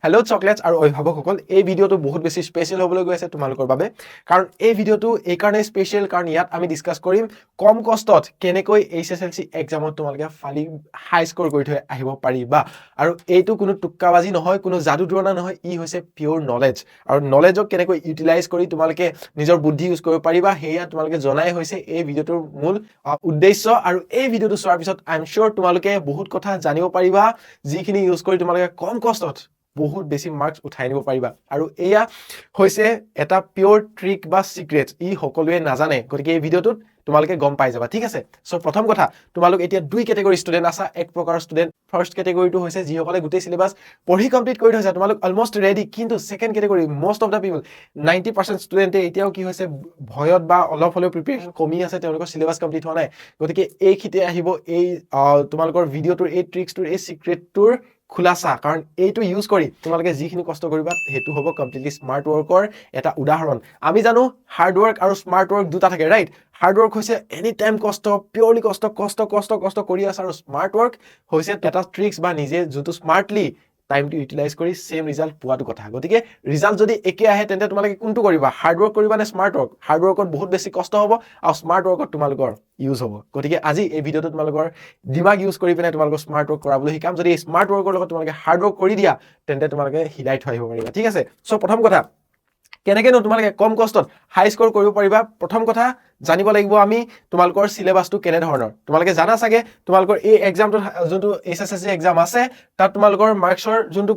Hello' chocolates আৰু অভিভাৱকসকল, এই ভিডিঅ'টো বহুত বেছি স্পেচিয়েল হ'বলৈ গৈ আছে তোমালোকৰ বাবে। কাৰণ এই ভিডিঅ'টো এইকাৰণে স্পেচিয়েল কাৰণ ইয়াত আমি ডিছকাছ কৰিম কম কষ্টত কেনেকৈ HSLC এক্সামত তোমালোকে ফালি হাই স্ক'ৰ কৰি থৈ আহিব পাৰিবা। আৰু এইটো কোনো টুক্কাবাজি নহয়, কোনো যাদু টনা নহয়, ই হৈছে পিয়'ৰ নলেজ। আৰু নলেজক কেনেকৈ ইউটিলাইজ কৰি তোমালোকে নিজৰ বুদ্ধি ইউজ কৰিব পাৰিবা সেয়া তোমালোকে জনাই হৈছে এই ভিডিঅ'টোৰ মূল উদ্দেশ্য। আৰু এই ভিডিঅ'টো চোৱাৰ পিছত আই এম চিয়'ৰ তোমালোকে বহুত কথা জানিব পাৰিবা, যিখিনি ইউজ কৰি তোমালোকে কম কষ্টত বহুত বেছি মাৰ্কস উঠাই নিব পাৰিবা। আৰু এয়া হৈছে এটা পিয়ৰ ট্ৰিক বা সিক্ৰেট, ই সকলোৱে নাজানে। গতিকে এই ভিডিঅ'টোত তোমালোকে গম পাই যাবা, ঠিক আছে। সো প্ৰথম কথা, তোমালোক এতিয়া দুই কেটেগৰী ষ্টুডেণ্ট আছা। এক প্ৰকাৰৰ ষ্টুডেণ্ট, ফাৰ্ষ্ট কেটেগৰীটো হৈছে যিসকলে গোটেই সিলেবাছ পঢ়ি কমপ্লিট কৰি থৈছে, তোমালোক অলমোষ্ট ৰেডি। কিন্তু second category, most of the people 90% ষ্টুডেণ্টে এতিয়াও কি হৈছে, ভয়ত বা অলপ হ'লেও প্ৰিপেৰেশ্যন কমি আছে, তেওঁলোকৰ সিলেবাছ কমপ্লিট হোৱা নাই। গতিকে এইখিনিতে আহিব এই তোমালোকৰ ভিডিঅ'টোৰ এই ট্ৰিক্সটোৰ এই সিক্ৰেটটোৰ খোলাসা। কাৰণ এইটো ইউজ কৰি তোমালোকে যিখিনি কষ্ট কৰিবা সেইটো হ'ব কমপ্লিটলি স্মাৰ্ট ৱৰ্কৰ এটা উদাহৰণ। আমি জানো হাৰ্ড ৱৰ্ক আৰু স্মাৰ্ট ৱৰ্ক দুটা থাকে, ৰাইট? হাৰ্ড ৱৰ্ক হৈছে এনি টাইম কষ্ট, পিয়ৰলি কষ্ট কষ্ট কষ্ট কষ্ট কৰি আছে। আৰু স্মাৰ্ট ৱৰ্ক হৈছে এটা ট্ৰিক্স বা নিজে যোনটো স্মাৰ্টলি টাইমটো ইউটিলাইজ কৰি সেম ৰিজাল্ট পোৱাটো কথা। গতিকে ৰিজাল্ট যদি একে আহে তেন্তে তোমালোকে কোনটো কৰিবা, হাৰ্ড ৱৰ্ক কৰিবা নে স্মাৰ্ট ৱৰ্ক? হাৰ্ড ৱৰ্কত বহুত বেছি কষ্ট হ'ব আৰু স্মাৰ্ট ৱৰ্কত তোমালোকৰ ইউজ হ'ব। গতিকে আজি এই ভিডিঅ'টো তোমালোকৰ দিমাগ ইউজ কৰি পিনে তোমালোকৰ স্মাৰ্ট ৱৰ্ক কৰাবলৈ শিকাম। যদি এই স্মাৰ্ট ৱৰ্কৰ লগত তোমালোকে হাৰ্ড ৱৰ্ক কৰি দিয়া তেন্তে তোমালোকে হিলাই থৈ আহিব পাৰিবা, ঠিক আছে। সো প্ৰথম কথা, কেনেকেনো তোমালোকে কম কষ্টত হাই স্ক'ৰ কৰিব পাৰিবা? প্ৰথম কথা জানিব লাগিব আমি তোমালোকৰ সিলেবাছটো কেনেধৰণৰ। তোমালোকে জানা চাগে তোমালোকৰ এই এক্সামটোত যোনটো HSLC এক্সাম আছে তাত তোমালোকৰ মাৰ্কছৰ যোনটো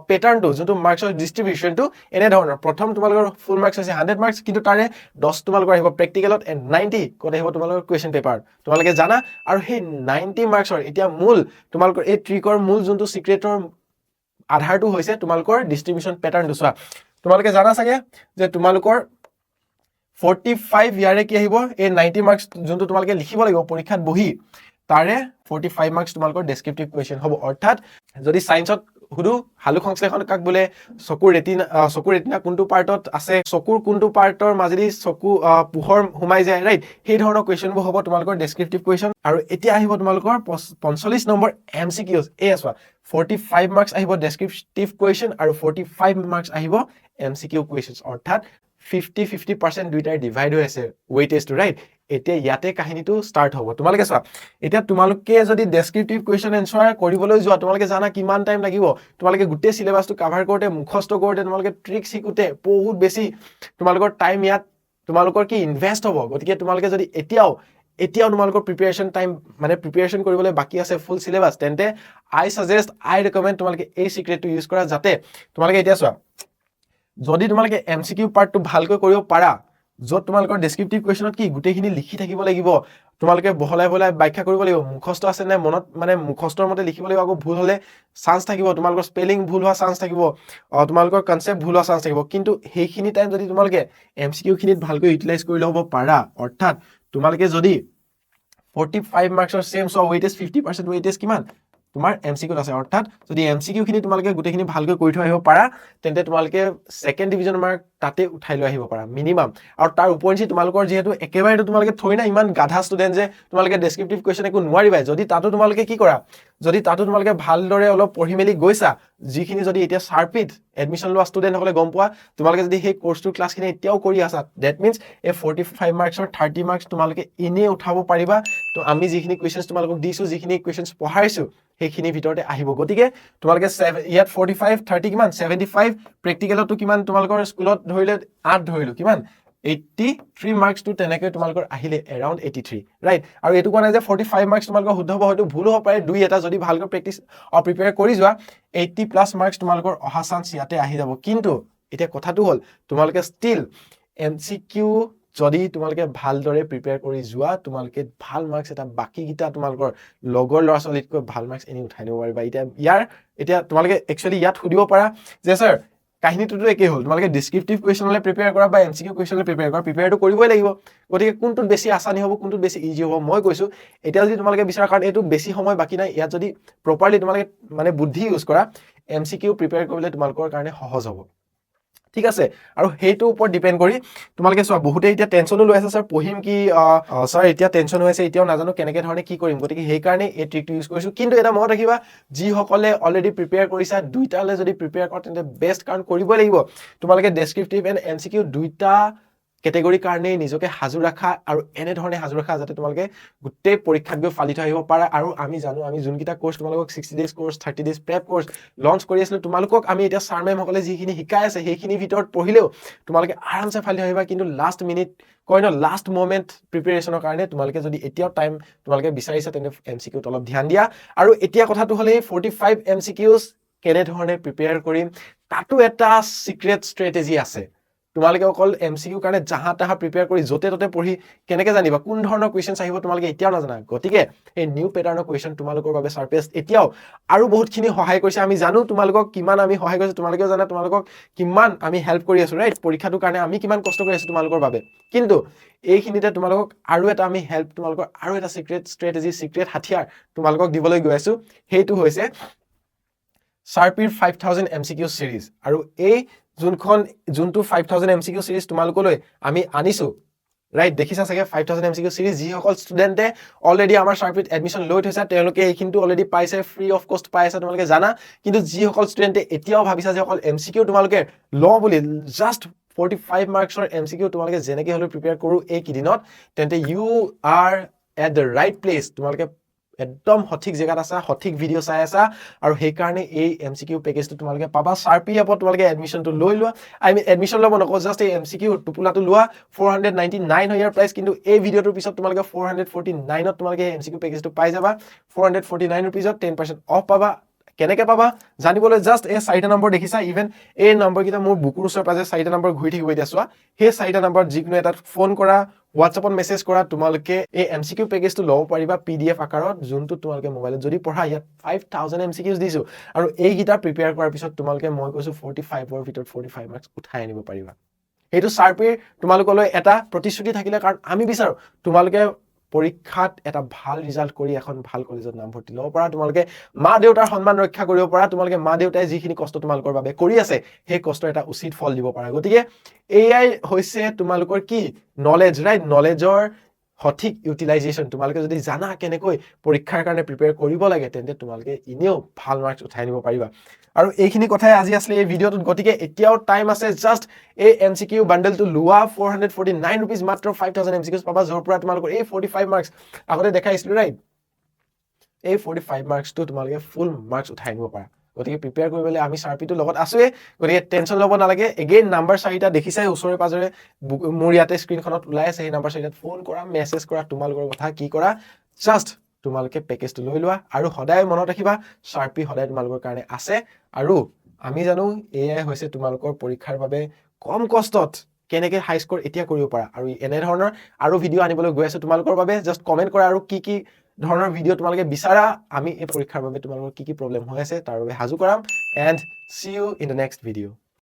পেটাৰ্ণটো, যোনটো মাৰ্কছৰ ডিষ্ট্ৰিবিউশ্যনটো এনেধৰণৰ। প্ৰথম তোমালোকৰ ফুল মাৰ্কছ হৈছে 100 মাৰ্কছ, কিন্তু তাৰে 10 তোমালোকৰ আহিব প্ৰেক্টিকেলত এণ্ড 90 ক'ত আহিব তোমালোকৰ কুৱেশ্যন পেপাৰ। তোমালোকে জানা। আৰু সেই 90 মাৰ্কছৰ এতিয়া মূল তোমালোকৰ এই ট্ৰিকৰ মূল যোনটো সিক্ৰেটৰ আধাৰটো হৈছে তোমালোকৰ ডিষ্ট্ৰিবিউশ্যন পেটাৰ্ণটো। চোৱা, তোমালোকে জানা চাগে যে তোমালোকৰ 45 ইয়াৰে কি আহিব, এই 90 মাৰ্কছ যোনটো তোমালোকে লিখিব লাগিব পৰীক্ষাত বহি, তাৰে 45 মাৰ্কছ তোমালোকৰ ডেছক্ৰিপটিভ কুৱেশ্যন হ'ব। অৰ্থাৎ যদি ছায়েন্সত সুধো হালুক সংশ্লেষণ কাক বোলে, চকুৰ ৰেটিনা কোনটো পাৰ্টত আছে, চকুৰ কোনটো পাৰ্টৰ মাজেদি চকু পোহৰ সোমাই যায়, ৰাইট? সেই ধৰণৰ কুৱেশ্যনবোৰ হ'ব তোমালোকৰ ডেছক্ৰিপটিভ কুৱেশ্যন। আৰু এতিয়া আহিব তোমালোকৰ 45 নম্বৰ MCQs। এই চোৱা, 45 মাৰ্কছ আহিব ডেছক্ৰিপটিভ কুৱেশ্যন আৰু 45 মাৰ্কছ আহিব MCQ কুৱেশ্যন। অৰ্থাৎ 50-50% দুইটাই ডিভাইড হৈ আছে ৱেইটেজটো, ৰাইট? এতিয়া ইয়াতে কাহিনীটো ষ্টাৰ্ট হ'ব। তোমালোকে চোৱা, এতিয়া তোমালোকে যদি ডেছক্ৰিপটিভ কুৱেশ্যন এনচাৰ কৰিবলৈ যোৱা, তোমালোকে জানা কিমান টাইম লাগিব। তোমালোকে গোটেই সিলেবাছটো কাভাৰ কৰোঁতে, মুখস্থ কৰোঁতে, তোমালোকে ট্ৰিক শিকোঁতে বহুত বেছি তোমালোকৰ টাইম ইয়াত তোমালোকৰ কি ইনভেষ্ট হ'ব। গতিকে তোমালোকে যদি এতিয়াও তোমালোকৰ প্ৰিপেৰেশ্যন টাইম মানে প্ৰিপেৰেশ্যন কৰিবলৈ বাকী আছে ফুল সিলেবাছ, তেন্তে আই ৰেকমেণ্ড তোমালোকে এই সিক্ৰেটটো ইউজ কৰা। যাতে তোমালোকে এতিয়া চোৱা, যদি তোমালোকে MCQ পাৰ্টটো ভালকৈ কৰিব পাৰা, য'ত তোমালোকৰ ডেছক্ৰিপটিভ কুৱেশ্যনত কি গোটেইখিনি লিখি থাকিব লাগিব, তোমালোকে বহলাই ব্যাখ্যা কৰিব লাগিব, মুখস্থ আছে নে মনত, মানে মুখস্থৰ মতে লিখিব লাগিব। আকৌ ভুল হ'লে চান্স থাকিব, তোমালোকৰ স্পেলিং ভুল হোৱা চান্স থাকিব, তোমালোকৰ কনচেপ্ট ভুল হোৱা চান্স থাকিব। কিন্তু সেইখিনি টাইম যদি তোমালোকে MCQ খিনিত ভালকৈ ইউটিলাইজ কৰি ল'ব পাৰা, অৰ্থাৎ তোমালোকে যদি 45 মাৰ্কছৰ চেম চোৱা, ৱেইটেজ 50% ৱেইটেজ কিমান তোমাৰ MCQত আছে। অৰ্থাৎ যদি MCQ খিনি তোমালোকে গোটেইখিনি ভালকৈ কৰি থৈ আহিব পাৰা, তেন্তে তোমালোকে ছেকেণ্ড ডিভিজন মাৰ্ক তাতে উঠাই লৈ আহিব পাৰা মিনিমাম। আৰু তাৰ উপৰিঞ্চি তোমালোকৰ যিহেতু একেবাৰে তোমালোকে থৈ না ইমান গাধা ষ্টুডেণ্ট যে তোমালোকে ডেছক্ৰিপটিভ কুৱেশ্যন একো নোৱাৰিবা, যদি তাতো তোমালোকে কি কৰা, যদি তাতো তোমালোকে ভালদৰে অলপ পঢ়ি মেলি গৈছা, যিখিনি যদি এতিয়া চাৰ্পিত এডমিশ্যন লোৱা ষ্টুডেণ্টসকলে গম পোৱা, তোমালোকে যদি সেই কোৰ্চটোৰ ক্লাছখিনি এতিয়াও কৰি আছা, ডেট মিনছ এই 45 মাৰ্কছৰ 30 মাৰ্কছ তোমালোকে এনেই উঠাব পাৰিবা। তো আমি যিখিনি কুৱেশ্যনছ তোমালোকক দিছোঁ, যিখিনি কুৱেশ্যনছ পঢ়াইছোঁ, সেইখিনিৰ ভিতৰতে আহিব। গতিকে তোমালোকে ইয়াত 45 30 কিমান 75, প্ৰেক্টিকেলতো কিমান তোমালোকৰ স্কুলত ধৰিলে 8 ধৰিলো, কিমান 83 মাৰ্কছটো তেনেকৈ তোমালোকৰ আহিলে এৰাউণ্ড 83, ৰাইট? আৰু এইটো কোৱা নাই যে 45 মাৰ্কছ তোমালোকৰ শুদ্ধ হ'ব, হয়তো ভুল হ'ব পাৰে দুই এটা, যদি ভালকৈ প্ৰিপেয়াৰ কৰি যোৱা 80+ মাৰ্কছ তোমালোকৰ অহা চান্স ইয়াতে আহি যাব। কিন্তু এতিয়া কথাটো হ'ল, তোমালোকে ষ্টিল MCQ যদি তোমালোকে ভালদৰে প্ৰিপেয়াৰ কৰি যোৱা, তোমালোকে ভাল মাৰ্কছ এটা বাকীকেইটা তোমালোকৰ লগৰ ল'ৰা ছোৱালীতকৈ ভাল মাৰ্কছ এনেই উঠাই নিব পাৰিবা। এতিয়া তোমালোকে একচুৱেলি ইয়াত সুধিব পাৰা যে ছাৰ কাহিনীটোতো একেই হ'ল, তোমালোকে ডিছক্ৰিপটিভ কুৱেশ্যনলৈ প্ৰিপেয়াৰ কৰা বা MCQ কুৱেশ্যনলৈ প্ৰিপেয়াৰ কৰা, প্ৰিপেয়াৰটো কৰিবই লাগিব। গতিকে কোনটোত বেছি আসানি হ'ব, কোনটোত বেছি ইজি হ'ব, মই কৈছোঁ এতিয়া যদি তোমালোকে বিচাৰা, কাৰণ এইটো বেছি সময় বাকী নাই, ইয়াত যদি প্ৰপাৰলি তোমালোকে মানে বুদ্ধি ইউজ কৰা, MCQ প্ৰিপেয়াৰ কৰিবলৈ তোমালোকৰ কাৰণে সহজ হ'ব, ঠিক আছে আৰু সেইটোৰ ওপৰত ডিপেন্ড কৰি তোমালোকে চোৱা বহুতে এতিয়া টেনচনো লৈ আছে স্যাৰ পঢ়িম কি স্যাৰ এতিয়া টেনচন হৈ আছে এতিয়াও নাজানো কেনেকৈ ধৰণে কি কৰিম গতিকে সেই কাৰণে এই ট্ৰিকটো ইউজ কৰিছো কিন্তু এটা মনত ৰাখিবা যিসকলে অলৰেডি প্ৰিপেয়াৰ কৰিছা দুইটালৈ যদি প্ৰিপেয়াৰ কৰা তেন্তে বেষ্ট কাৰণ কৰিবই লাগিব তোমালোকে ডেছক্ৰিপটিভ এণ্ড এমচিকিউ দুইটা কেটেগৰীৰ কাৰণে নিজকে সাজু ৰাখা আৰু এনেধৰণে সাজু ৰাখা যাতে তোমালোকে গোটেই পৰীক্ষাত গৈ ফালি থৈ আহিব পাৰা আৰু আমি জানো আমি যোনকেইটা কোৰ্চ তোমালোকক 60 days course 30 days prep course launch কৰি আছিলো তোমালোকক আমি এতিয়া ছাৰ মেমসকলে যিখিনি শিকাই আছে সেইখিনিৰ ভিতৰত পঢ়িলেও তোমালোকে আৰামছে ফালি আহিবা কিন্তু লাষ্ট মিনিট কয় ন লাষ্ট মমেণ্ট প্ৰিপেৰেশ্যনৰ কাৰণে তোমালোকে যদি এতিয়াও টাইম তোমালোকে বিচাৰিছা তেন্তে এমচিকিউত অলপ ধ্যান দিয়া আৰু এতিয়া কথাটো হ'লে 45 এমচিকিউজ কেনেধৰণে প্ৰিপেয়াৰ কৰিম তাতো এটা চিক্ৰেট ষ্ট্ৰেটেজি আছে তোমালোকে অকল এমচিকিউ কাৰণে জাহা তাহা প্ৰিপেয়াৰ কৰি য'তে ত'তে পঢ়ি কেনেকৈ জানিবা কোন ধৰণৰ কুৱেশ্যনছ আহিব তোমালোকে এতিয়াও নাজানা গতিকে এই নিউ পেটাৰ্ণৰ কুৱেশ্যন তোমালোকৰ বাবে ছাৰপেষ্ট এতিয়াও আৰু বহুতখিনি সহায় কৰিছে আমি জানো তোমালোকক কিমান আমি সহায় কৰিছো তোমালোকেও জানা তোমালোকক কিমান আমি হেল্প কৰি আছো ৰাইট পৰীক্ষাটোৰ কাৰণে আমি কিমান কষ্ট কৰি আছো তোমালোকৰ বাবে কিন্তু এইখিনিতে তোমালোকক আৰু এটা আমি হেল্প তোমালোকৰ আৰু এটা চিক্ৰেট ষ্ট্ৰেটেজি চিক্ৰেট হাতিয়াৰ তোমালোকক দিবলৈ গৈ আছো সেইটো হৈছে ছাৰপিৰ 5000 এমচিকিউ সিৰিজ আৰু এই যোনটো 5000 এমচিকিউ সিৰিজ তোমালোকলৈ আমি আনিছো ৰাইট দেখিছা চাগে 5000 এমচিকিউ সিৰিজ যিসকল ষ্টুডেণ্টে অলৰেডি আমাৰ ছাৰপিত এডমিশ্যন লৈ থৈছে তেওঁলোকে এইখিনিটো অলৰেডি পাইছে ফ্ৰী অফ কষ্ট পাই আছে তোমালোকে জানা কিন্তু যিসকল ষ্টুডেণ্টে এতিয়াও ভাবিছা যে অকল এমচিকিউ তোমালোকে ল বুলি জাষ্ট 45 মাৰ্কছৰ এমচিকিউ তোমালোকে যেনেকৈ হ'লেও প্ৰিপেয়াৰ কৰোঁ এইকেইদিনত তেন্তে you are at the right place তোমালোকে একদম সঠিক জেগাত আছা সঠিক ভিডিঅ' চাই আছা আৰু সেইকাৰণে এই এমচিকিউ পেকেজটো তোমালোকে পাবা ছাৰপি এপত তোমালোকে এডমিশ্যনটো লৈ লোৱা এডমিশ্যন ল'ব নকওঁ জাষ্ট এই এমচিকিউ টোপোলাটো লোৱা 499 হয় ইয়াৰ প্ৰাইচ কিন্তু এই ভিডিঅ'টোৰ পিছত তোমালোকে 449ত তোমালোকে এমচিকিউ পেকেজটো পাই যাবা 449 ৰুপিজত 10% অফ পাবা কেনেকৈ পাবা জানিবলৈ জাষ্ট এই 4টা নম্বৰ দেখিছা ইভেন এই নম্বৰকেইটা মোৰ বুকুৰ ওচৰে পাজে 4টা নম্বৰ ঘূৰি থাকিব এতিয়া চোৱা সেই 4টা নম্বৰত যিকোনো এটাত ফোন কৰা হোৱাটছএপত মেছেজ কৰা তোমালোকে এই এমচিকিউ পেকেজটো ল'ব পাৰিবা PDF আকাৰত যোনটো তোমালোকে মোবাইলত যদি পঢ়া ইয়াত 5000 এমচিকিউজ দিছো আৰু এইকেইটা প্ৰিপেয়াৰ কৰাৰ পিছত তোমালোকে মই কৈছো 45ৰ ভিতৰত 45 মাৰ্কছ উঠাই আনিব পাৰিবা এইটো ছাৰপিৰ তোমালোকলৈ এটা প্ৰতিশ্ৰুতি থাকিলে কাৰণ আমি বিচাৰো তোমালোকে পৰীক্ষাত এটা ভাল ৰিজাল্ট কৰি এখন ভাল কলেজত নামভৰ্তি ল'ব পৰা তোমালোকে মা দেউতাৰ সন্মান ৰক্ষা কৰিব পৰা তোমালোকে মা দেউতাই যিখিনি কষ্ট তোমালোকৰ বাবে কৰি আছে সেই কষ্টৰ এটা উচিত ফল দিব পাৰা গতিকে এআই হৈছে তোমালোকৰ কি নলেজ ৰাইট নলেজৰ সঠিক ইউটিলাইজেশ্যন তোমালোকে যদি জানা কেনেকৈ পৰীক্ষাৰ কাৰণে প্ৰিপেয়াৰ কৰিব লাগে তেন্তে তোমালোকে এনেও ভাল মাৰ্কছ উঠাই নিব পাৰিবা আৰু এইখিনি কথাই আজি আছিলে এই ভিডিঅ'টোত গতিকে এতিয়াও টাইম আছে জাষ্ট এই এমচিকিউ বান্ডেলটো লোৱা 449 ৰুপিজ মাত্ৰ 5000 এমচিকিউজ পাবা য'ৰ পৰা তোমালোকৰ এই 45 মাৰ্কছ আগতে দেখাইছিলো ৰাইট এই 45 মাৰ্কছটো তোমালোকে ফুল মাৰ্কছ উঠাই নিব পাৰা গতিকে প্ৰিপেয়াৰ কৰিবলৈ আমি ছাৰপিটোৰ লগত আছোৱে গতিকে টেনশ্যন ল'ব নালাগে এগেইন নাম্বাৰ 4টা দেখিছাই ওচৰে পাজৰে মোৰ ইয়াতে স্ক্ৰীনখনত ওলাই আছে সেই নাম্বাৰ 4টাত ফোন কৰা মেছেজ কৰা তোমালোকৰ কথা কি কৰা জাষ্ট তোমালোকে পেকেজটো লৈ লোৱা আৰু সদায় মনত ৰাখিবা ছাৰপি সদায় তোমালোকৰ কাৰণে আছে আৰু আমি জানো এয়াই হৈছে তোমালোকৰ পৰীক্ষাৰ বাবে কম কষ্টত কেনেকৈ হাই স্ক'ৰ এতিয়া কৰিব পাৰা আৰু এনেধৰণৰ আৰু ভিডিঅ' আনিবলৈ গৈ আছো তোমালোকৰ বাবে জাষ্ট কমেণ্ট কৰা আৰু কি ধৰণৰ ভিডিঅ' তোমালোকে বিচাৰা আমি এই পৰীক্ষাৰ বাবে তোমালোকৰ কি প্ৰব্লেম হৈ আছে তাৰ বাবে সাজু কৰাম and C U in the next video'